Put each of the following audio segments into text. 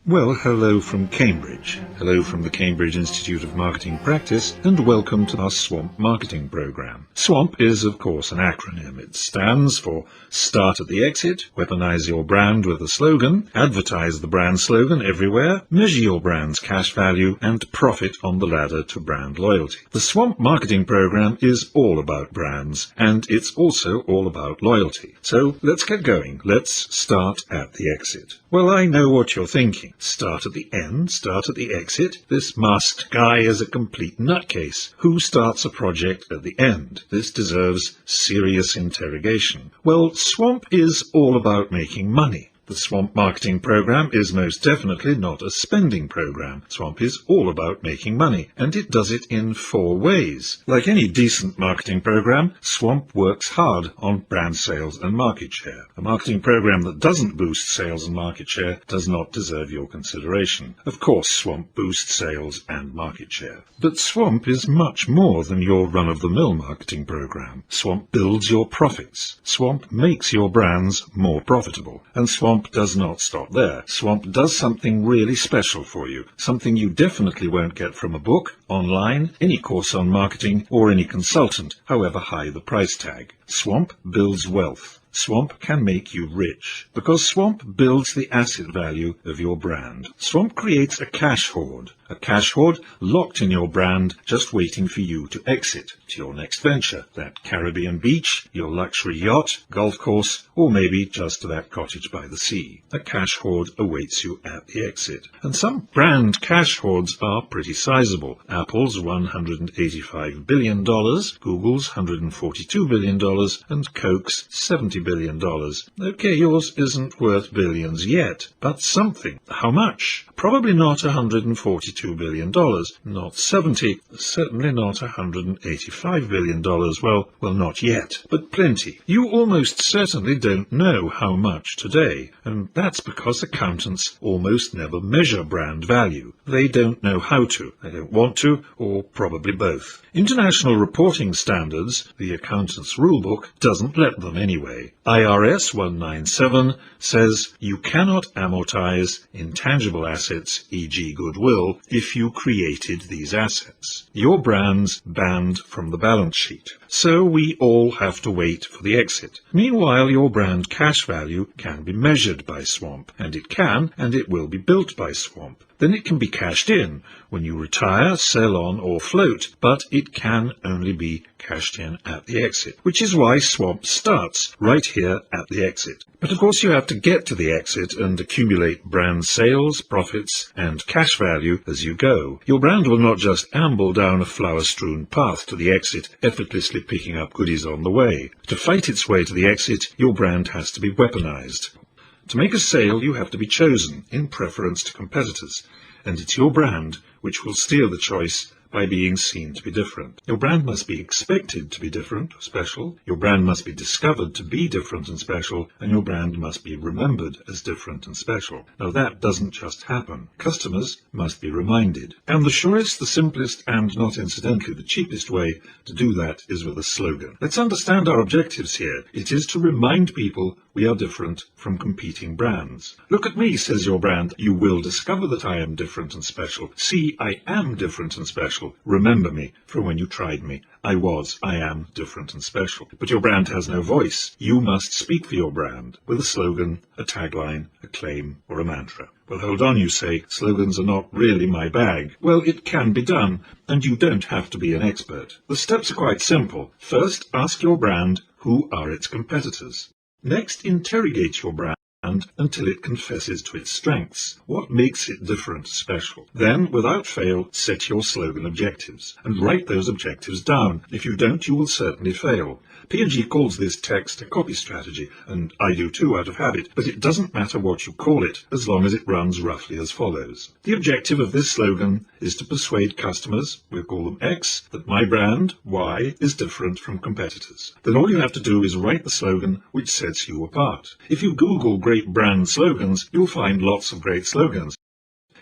Well, hello from Cambridge. Hello from the Cambridge Institute of Marketing Practice, and welcome to our SWAMP marketing program. SWAMP is, of course, an acronym. It stands for Start at the Exit, Weaponize Your Brand with a Slogan, Advertise the brand slogan everywhere, Measure your brand's cash value, and Profit on the ladder to brand loyalty. The SWAMP marketing program is all about brands, and it's also all about loyalty. So let's get going. Let's start at the exit. Well, I know what you're thinking. Start at the end, start at the exit. This masked guy is a complete nutcase. Who starts a project at the end? This deserves serious interrogation. Well, SWAMP is all about making money. The SWAMP marketing program is most definitely not a spending program. SWAMP is all about making money, and it does it in 4 ways. Like any decent marketing program, SWAMP works hard on brand sales and market share. A marketing program that doesn't boost sales and market share does not deserve your consideration. Of course, SWAMP boosts sales and market share. But SWAMP is much more than your run-of-the-mill marketing program. SWAMP builds your profits. SWAMP makes your brands more profitable. And SWAMP does not stop there. SWAMP does something really special for you, something you definitely won't get from a book, online, any course on marketing, or any consultant, however high the price tag. SWAMP builds wealth. SWAMP can make you rich, because SWAMP builds the asset value of your brand. SWAMP creates a cash hoard locked in your brand, just waiting for you to exit to your next venture, that Caribbean beach, your luxury yacht, golf course, or maybe just that cottage by the sea. A cash hoard awaits you at the exit. And some brand cash hoards are pretty sizable. Apple's $185 billion, Google's $142 billion, and Coke's $70 billion. Okay, yours isn't worth billions yet, but something. How much? Probably not $142 billion, not 70, certainly not $185 billion. Well, not yet, but plenty. You almost certainly don't know how much today, and that's because accountants almost never measure brand value. They don't know how to, they don't want to, or probably both. International reporting standards, the accountant's rulebook, doesn't let them anyway. IRS 197 says you cannot amortize intangible assets, e.g. goodwill, if you created these assets. Your brand's banned from the balance sheet. So we all have to wait for the exit. Meanwhile, your brand cash value can be measured by SWAMP, and it will be built by SWAMP. Then it can be cashed in when you retire, sell on, or float, but it can only be cashed in at the exit, which is why SWAMP starts right here at the exit. But of course you have to get to the exit and accumulate brand sales, profits, and cash value as you go. Your brand will not just amble down a flower-strewn path to the exit, effortlessly picking up goodies on the way. To fight its way to the exit, your brand has to be weaponized. To make a sale, you have to be chosen, in preference to competitors, and it's your brand which will steer the choice by being seen to be different. Your brand must be expected to be different, special. Your brand must be discovered to be different and special, and your brand must be remembered as different and special. Now that doesn't just happen. Customers must be reminded. And the surest, the simplest, and not incidentally the cheapest way to do that is with a slogan. Let's understand our objectives here. It is to remind people we are different from competing brands. Look at me, says your brand. You will discover that I am different and special. See, I am different and special. Remember me from when you tried me. I am different and special. But your brand has no voice. You must speak for your brand with a slogan, a tagline, a claim, or a mantra. Well, hold on, you say. Slogans are not really my bag. Well, it can be done, and you don't have to be an expert. The steps are quite simple. First, ask your brand who are its competitors. Next, interrogate your brand until it confesses to its strengths. What makes it different, special? Then, without fail, set your slogan objectives and write those objectives down. If you don't, you will certainly fail. P&G calls this text a copy strategy, and I do too out of habit, but it doesn't matter what you call it, as long as it runs roughly as follows. The objective of this slogan is to persuade customers, we'll call them X, that my brand, Y, is different from competitors. Then all you have to do is write the slogan which sets you apart. If you Google great brand slogans, you'll find lots of great slogans.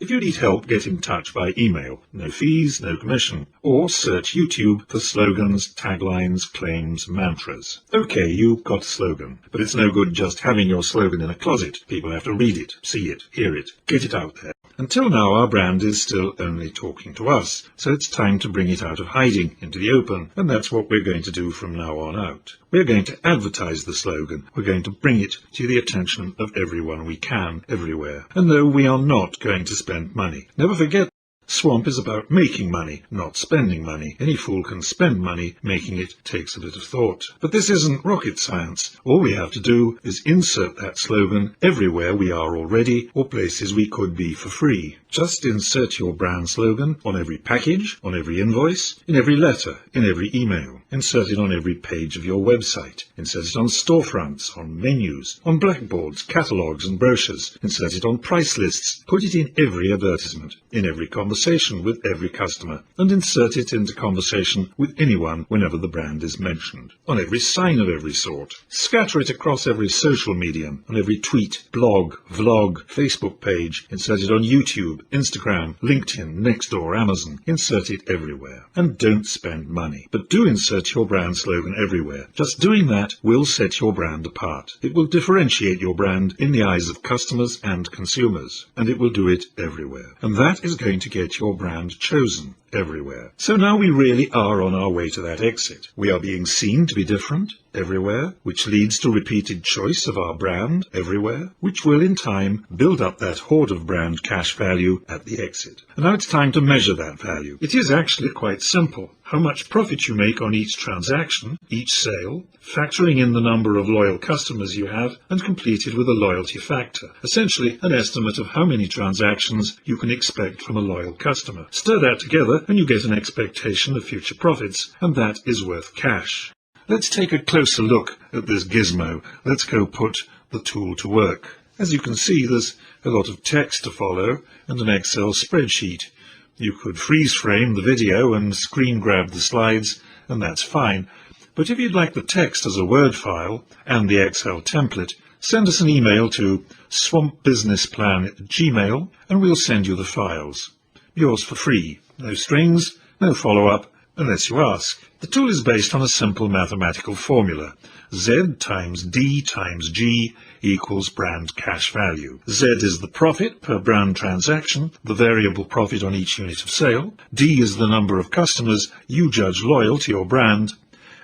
If you need help, get in touch by email. No fees, no commission. Or search YouTube for slogans, taglines, claims, mantras. Okay, you've got a slogan, but it's no good just having your slogan in a closet. People have to read it, see it, hear it, get it out there. Until now, our brand is still only talking to us, so it's time to bring it out of hiding into the open, and that's what we're going to do from now on out. We're going to advertise the slogan. We're going to bring it to the attention of everyone we can, everywhere. And no, we are not going to spend money. Never forget, Swamp is about making money, not spending money. Any fool can spend money, making it takes a bit of thought. But this isn't rocket science. All we have to do is insert that slogan everywhere we are already, or places we could be for free. Just insert your brand slogan on every package, on every invoice, in every letter, in every email. Insert it on every page of your website. Insert it on storefronts, on menus, on blackboards, catalogues and brochures. Insert it on price lists. Put it in every advertisement, in every conversation with every customer, and insert it into conversation with anyone whenever the brand is mentioned. On every sign of every sort. Scatter it across every social medium, on every tweet, blog, vlog, Facebook page. Insert it on YouTube, Instagram, LinkedIn, Nextdoor, Amazon. Insert it everywhere. And don't spend money. But do insert your brand slogan everywhere. Just doing that will set your brand apart. It will differentiate your brand in the eyes of customers and consumers. And it will do it everywhere. And that is going to get your brand chosen everywhere. So now we really are on our way to that exit. We are being seen to be different everywhere, which leads to repeated choice of our brand everywhere, which will in time build up that hoard of brand cash value at the exit. And now it's time to measure that value. It is actually quite simple. How much profit you make on each transaction, each sale, factoring in the number of loyal customers you have, and completed with a loyalty factor. Essentially, an estimate of how many transactions you can expect from a loyal customer. Stir that together and you get an expectation of future profits, and that is worth cash. Let's take a closer look at this gizmo. Let's go put the tool to work. As you can see, there's a lot of text to follow and an Excel spreadsheet. You could freeze frame the video and screen grab the slides, and that's fine. But if you'd like the text as a Word file and the Excel template, send us an email to swampbusinessplan@gmail.com and we'll send you the files. Yours for free. No strings, no follow-up, unless you ask. The tool is based on a simple mathematical formula. Z times D times G equals brand cash value. Z is the profit per brand transaction, the variable profit on each unit of sale. D is the number of customers you judge loyal to your brand.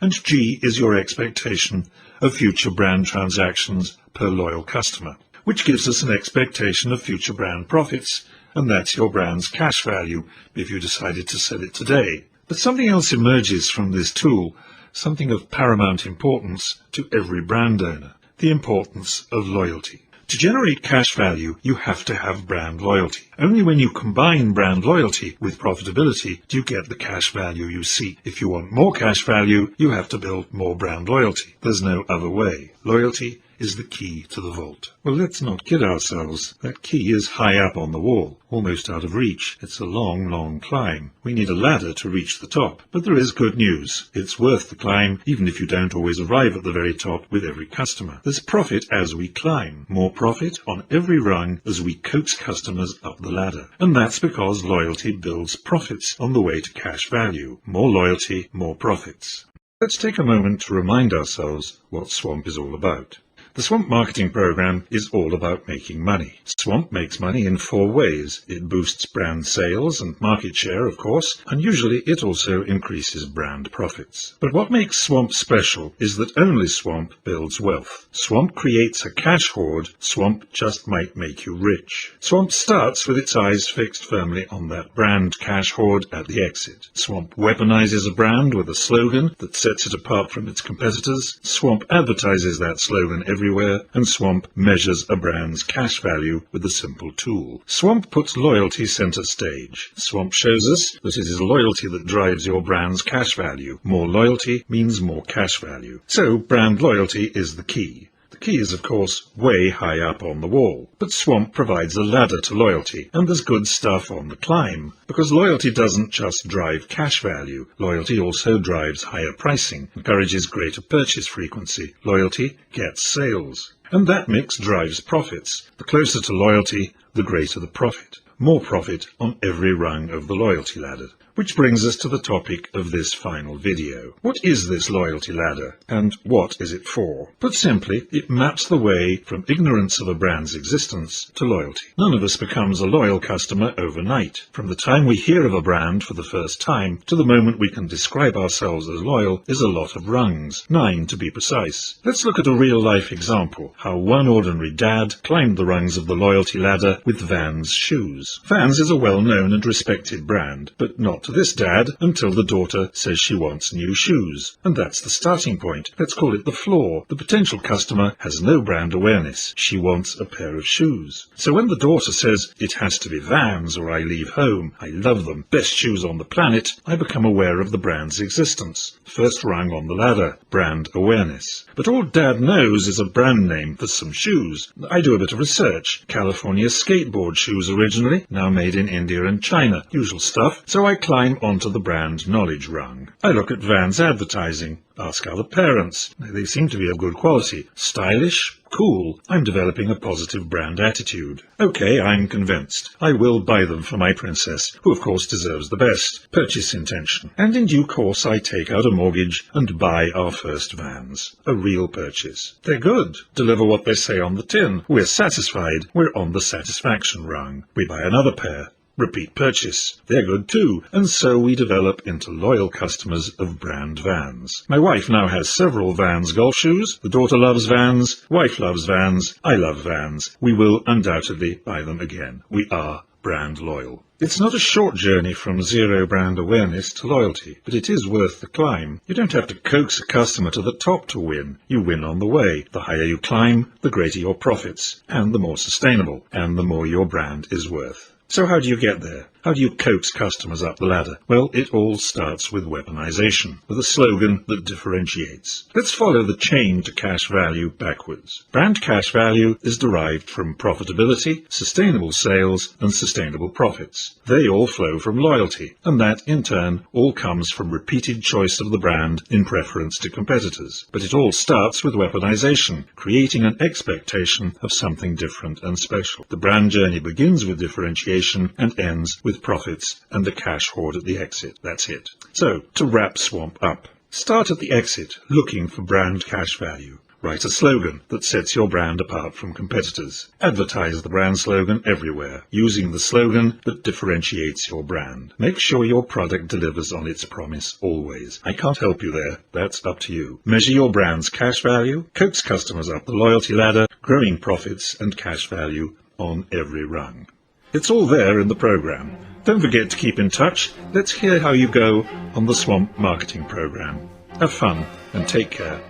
And G is your expectation of future brand transactions per loyal customer, which gives us an expectation of future brand profits, and that's your brand's cash value if you decided to sell it today. But something else emerges from this tool, something of paramount importance to every brand owner, the importance of loyalty. To generate cash value, you have to have brand loyalty. Only when you combine brand loyalty with profitability do you get the cash value you seek. If you want more cash value, you have to build more brand loyalty. There's no other way. Loyalty is the key to the vault. Well, let's not kid ourselves. That key is high up on the wall, almost out of reach. It's a long, long climb. We need a ladder to reach the top. But there is good news. It's worth the climb, even if you don't always arrive at the very top with every customer. There's profit as we climb. More profit on every rung as we coax customers up the ladder. And that's because loyalty builds profits on the way to cash value. More loyalty, more profits. Let's take a moment to remind ourselves what Swamp is all about. The Swamp Marketing Program is all about making money. Swamp makes money in 4 ways. It boosts brand sales and market share, of course, and usually it also increases brand profits. But what makes Swamp special is that only Swamp builds wealth. Swamp creates a cash hoard. Swamp just might make you rich. Swamp starts with its eyes fixed firmly on that brand cash hoard at the exit. Swamp weaponizes a brand with a slogan that sets it apart from its competitors. Swamp advertises that slogan everywhere, and Swamp measures a brand's cash value with a simple tool. Swamp puts loyalty center stage. Swamp shows us that it is loyalty that drives your brand's cash value. More loyalty means more cash value. So brand loyalty is the key. The key is, of course, way high up on the wall. But Swamp provides a ladder to loyalty, and there's good stuff on the climb. Because loyalty doesn't just drive cash value. Loyalty also drives higher pricing, encourages greater purchase frequency. Loyalty gets sales. And that mix drives profits. The closer to loyalty, the greater the profit. More profit on every rung of the loyalty ladder. Which brings us to the topic of this final video. What is this loyalty ladder, and what is it for? Put simply, it maps the way from ignorance of a brand's existence to loyalty. None of us becomes a loyal customer overnight. From the time we hear of a brand for the first time to the moment we can describe ourselves as loyal is a lot of rungs, 9 to be precise. Let's look at a real-life example, how one ordinary dad climbed the rungs of the loyalty ladder with Vans shoes. Vans is a well-known and respected brand, but not to this dad until the daughter says she wants new shoes. And that's the starting point. Let's call it the floor. The potential customer has no brand awareness. She wants a pair of shoes. So when the daughter says, it has to be Vans or I leave home, I love them, best shoes on the planet, I become aware of the brand's existence. First rung on the ladder, brand awareness. But all dad knows is a brand name for some shoes. I do a bit of research. California skateboard shoes originally, now made in India and China. Usual stuff. So I climb onto the brand knowledge rung. I look at Vans advertising. Ask other parents. They seem to be of good quality. Stylish? Cool. I'm developing a positive brand attitude. Okay, I'm convinced. I will buy them for my princess, who of course deserves the best. Purchase intention. And in due course I take out a mortgage and buy our first Vans. A real purchase. They're good. Deliver what they say on the tin. We're satisfied. We're on the satisfaction rung. We buy another pair. Repeat purchase. They're good too, and so we develop into loyal customers of brand Vans. My wife now has several Vans golf shoes. The daughter loves Vans. Wife loves Vans. I love Vans. We will undoubtedly buy them again. We are brand loyal. It's not a short journey from zero brand awareness to loyalty, but it is worth the climb. You don't have to coax a customer to the top to win. You win on the way. The higher you climb, the greater your profits, and the more sustainable, and the more your brand is worth. So how do you get there? How do you coax customers up the ladder? Well, it all starts with weaponization, with a slogan that differentiates. Let's follow the chain to cash value backwards. Brand cash value is derived from profitability, sustainable sales, and sustainable profits. They all flow from loyalty, and that, in turn, all comes from repeated choice of the brand in preference to competitors. But it all starts with weaponization, creating an expectation of something different and special. The brand journey begins with differentiation and ends with profits and the cash hoard at the exit. That's it. So, to wrap Swamp up. Start at the exit, looking for brand cash value. Write a slogan that sets your brand apart from competitors. Advertise the brand slogan everywhere, using the slogan that differentiates your brand. Make sure your product delivers on its promise always. I can't help you there. That's up to you. Measure your brand's cash value, coax customers up the loyalty ladder, growing profits and cash value on every rung. It's all there in the program. Don't forget to keep in touch. Let's hear how you go on the Swamp Marketing Program. Have fun and take care.